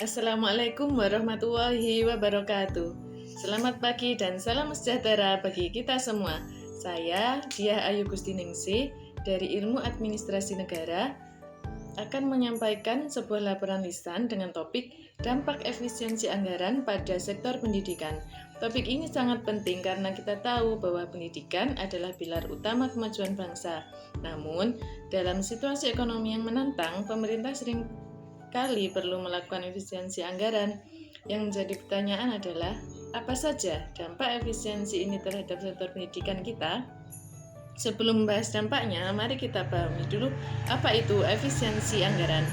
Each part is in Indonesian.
Assalamualaikum warahmatullahi wabarakatuh. Selamat pagi dan salam sejahtera bagi kita semua. Saya Diah Ayu Gustiningsih dari Ilmu Administrasi Negara akan menyampaikan sebuah laporan lisan dengan topik dampak efisiensi anggaran pada sektor pendidikan. Topik ini sangat penting karena kita tahu bahwa pendidikan adalah pilar utama kemajuan bangsa. Namun, dalam situasi ekonomi yang menantang, pemerintah sering kali perlu melakukan efisiensi anggaran. Yang menjadi pertanyaan adalah, apa saja dampak efisiensi ini terhadap sektor pendidikan kita? Sebelum membahas dampaknya, mari kita pahami dulu apa itu efisiensi anggaran.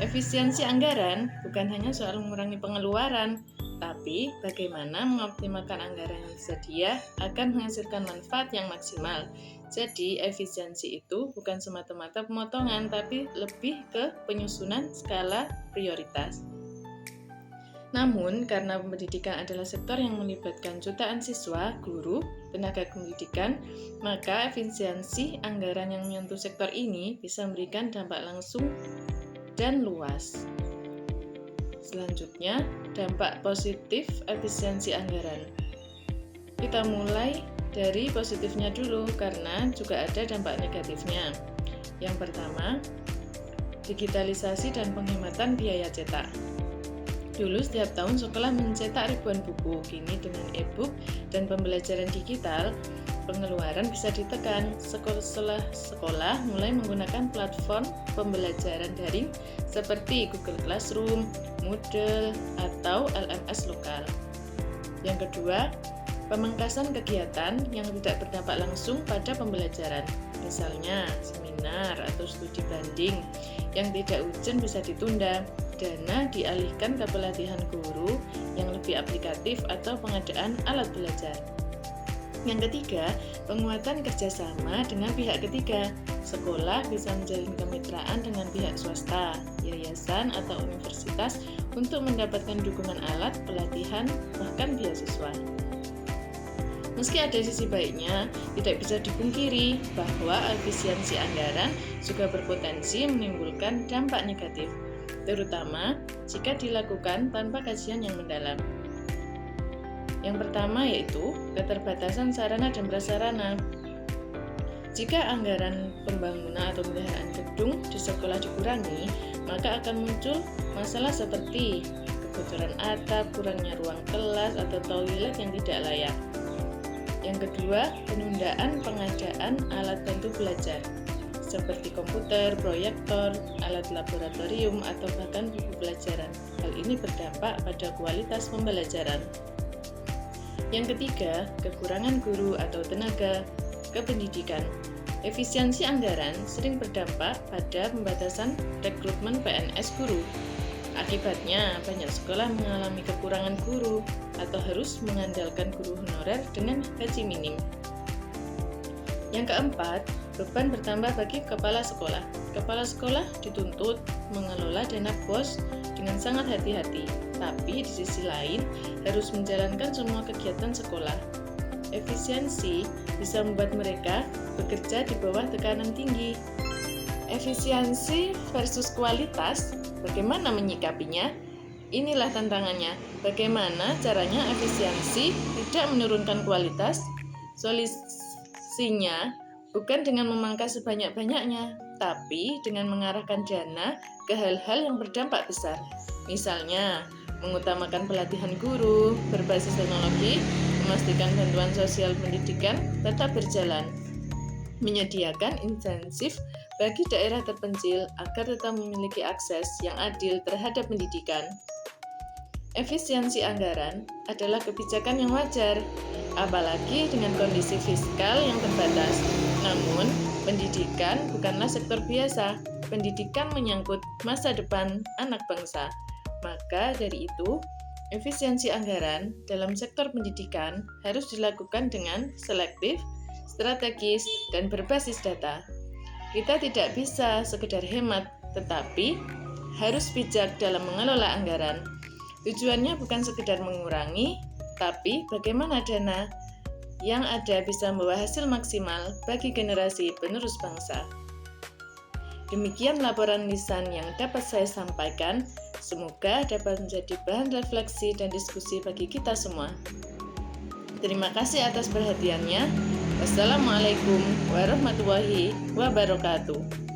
Efisiensi anggaran bukan hanya soal mengurangi pengeluaran, tapi bagaimana mengoptimalkan anggaran yang tersedia agar menghasilkan manfaat yang maksimal. Jadi, efisiensi itu bukan semata-mata pemotongan, tapi lebih ke penyusunan skala prioritas. Namun, karena pendidikan adalah sektor yang melibatkan jutaan siswa, guru, tenaga pendidikan, maka efisiensi anggaran yang menyentuh sektor ini bisa memberikan dampak langsung dan luas. Selanjutnya, dampak positif efisiensi anggaran. Kita mulai dari positifnya dulu, karena juga ada dampak negatifnya. Yang pertama, digitalisasi dan penghematan biaya cetak. Dulu setiap tahun sekolah mencetak ribuan buku, kini dengan e-book dan pembelajaran digital, pengeluaran bisa ditekan. Sekolah mulai menggunakan platform pembelajaran daring seperti Google Classroom, Moodle, atau LMS lokal. Yang kedua, pemangkasan kegiatan yang tidak berdampak langsung pada pembelajaran. Misalnya, seminar atau studi banding yang tidak urgent bisa ditunda. Dana dialihkan ke pelatihan guru yang lebih aplikatif atau pengadaan alat belajar. Yang ketiga, penguatan kerjasama dengan pihak ketiga. Sekolah bisa menjalin kemitraan dengan pihak swasta, yayasan, atau universitas untuk mendapatkan dukungan alat, pelatihan, bahkan beasiswa. Meski ada sisi baiknya, tidak bisa dipungkiri bahwa efisiensi anggaran juga berpotensi menimbulkan dampak negatif, terutama jika dilakukan tanpa kajian yang mendalam. Yang pertama yaitu keterbatasan sarana dan prasarana. Jika anggaran pembangunan atau pemeliharaan gedung di sekolah dikurangi, maka akan muncul masalah seperti kebocoran atap, kurangnya ruang kelas, atau toilet yang tidak layak. Yang kedua, penundaan pengadaan alat bantu belajar seperti komputer, proyektor, alat laboratorium, atau bahkan buku pelajaran. Hal ini berdampak pada kualitas pembelajaran. Yang ketiga, kekurangan guru atau tenaga kependidikan. Efisiensi anggaran sering berdampak pada pembatasan rekrutmen PNS guru. Akibatnya, banyak sekolah mengalami kekurangan guru atau harus mengandalkan guru honorer dengan gaji minim. Yang keempat, beban bertambah bagi kepala sekolah. Kepala sekolah dituntut mengelola dana BOS dengan sangat hati-hati, tapi di sisi lain harus menjalankan semua kegiatan sekolah. Efisiensi bisa membuat mereka bekerja di bawah tekanan tinggi. Efisiensi versus kualitas, bagaimana menyikapinya? Inilah tantangannya. Bagaimana caranya efisiensi tidak menurunkan kualitas? Solusinya bukan dengan memangkas sebanyak-banyaknya, tapi dengan mengarahkan dana ke hal-hal yang berdampak besar. Misalnya, mengutamakan pelatihan guru berbasis teknologi, memastikan bantuan sosial pendidikan tetap berjalan, menyediakan insentif bagi daerah terpencil agar tetap memiliki akses yang adil terhadap pendidikan. Efisiensi anggaran adalah kebijakan yang wajar, apalagi dengan kondisi fiskal yang terbatas. Namun, pendidikan bukanlah sektor biasa. Pendidikan menyangkut masa depan anak bangsa. Maka dari itu, efisiensi anggaran dalam sektor pendidikan harus dilakukan dengan selektif, strategis, dan berbasis data. Kita tidak bisa sekedar hemat, tetapi harus bijak dalam mengelola anggaran. Tujuannya bukan sekedar mengurangi, tapi bagaimana dana yang ada bisa membawa hasil maksimal bagi generasi penerus bangsa. Demikian laporan lisan yang dapat saya sampaikan. Semoga dapat menjadi bahan refleksi dan diskusi bagi kita semua. Terima kasih atas perhatiannya. Wassalamualaikum warahmatullahi wabarakatuh.